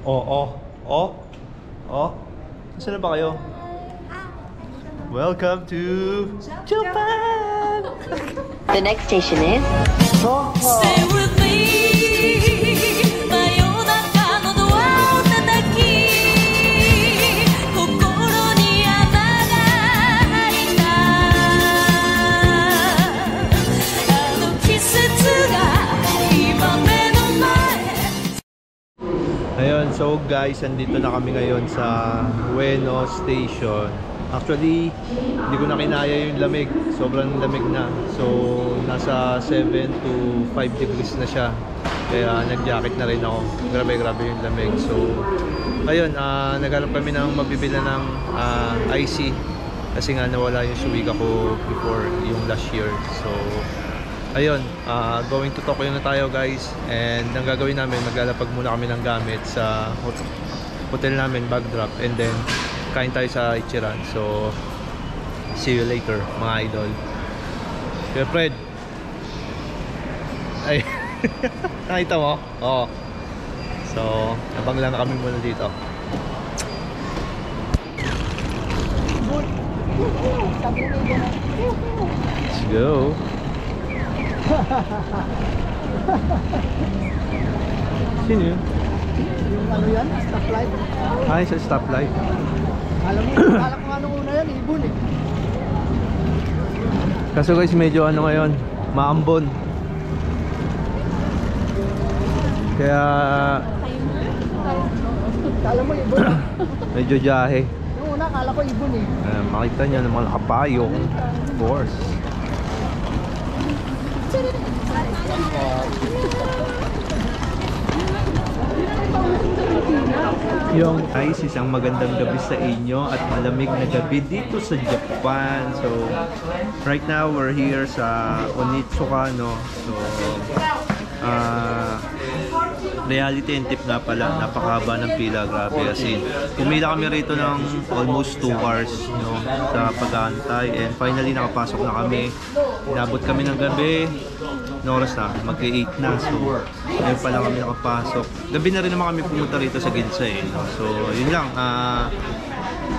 Oh. Saan na ba kayo? Welcome to Japan! The next station is Stay with me. Ayun, so guys, andito na kami ngayon sa Ueno Station. Actually, hindi ko na kinaya yung lamig. Sobrang lamig na. So, nasa 7 to 5 degrees na siya. Kaya nag-jacket na rin ako. Grabe yung lamig. So, ayun, naghanap kami ng mabibila ng IC. Kasi nga nawala yung suwiga ko before yung last year. So, ayun, going to Tokyo na tayo guys. And ang gagawin namin, maglalapag muna kami ng gamit sa hotel namin, bag drop. And then, kain tayo sa Ichiran. So, see you later mga idol. Kuya Fred. Ay, nakita mo? Oo. So, abang lang kami muna dito. Let's go. Sino yun? Yung ano yan? Stoplight? Ay, sa stoplight. Alam mo, akala ko ano una yan, ibon eh. Kaso guys, medyo ano ngayon, maambon. Kaya Akala mo ibon ah. medyo jahe. Yung una, akala ko ibon eh. Makita nyo ng mga kapayong. Of course. Yung guys, isang magandang gabi sa inyo at malamig na gabi dito sa Japan. So, right now we're here sa Onitsuka, no? So, reality and tip nga pala, napakahaba ng pila, grabe. As in, pumila kami rito ng almost 2 hours, no, sa pag-aantay. And finally, nakapasok na kami. Inabot kami ng gabi. No oras na, mag-8 na. So, ngayon pa lang kami nakapasok. Gabi na rin naman kami pumunta rito sa Ginza eh, no? So, yun lang.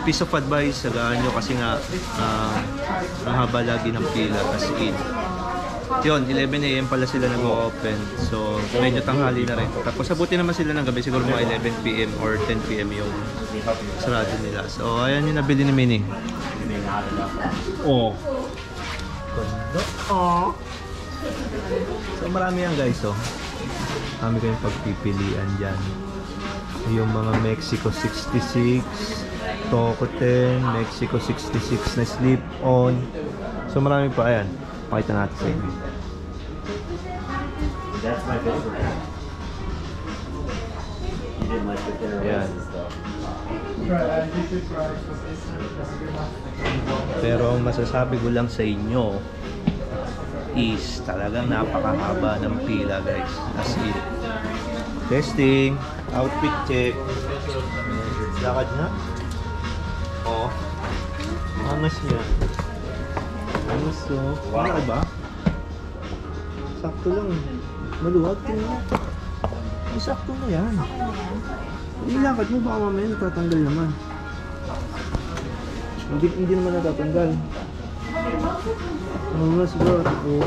Piece of advice, sagaan nyo kasi nga ang haba lagi ng pila. As in, yun, 11 AM pala sila nag-open. So, medyo tanghali na rin. Tapos, sabuti naman sila ng gabi. Siguro mga 11 PM or 10 PM yung sarado nila. So, ayan yung nabili ni Minnie. Oh. Kondo. Oh. So, marami yan guys, oh. Marami kayong pagpipilian dyan. Yung mga Mexico 66, Tokuten, Mexico 66 na slip-on. So, marami pa. Ayan. Pakita natin sa inyo. That's my favorite. You didn't like the generations and stuff. Pero ang masasabi ko lang sa inyo is talagang napakahaba ng pila guys. As in, testing, outfit check. Lakad na. Oh, angas niya. Angas to. Ano ba? Sakto lang. Maluwag. Tingnan. Sakto na yan. Ilakad mo baka mamaya natatanggal naman. Hindi naman natatanggal. Ano na siguro. Oh.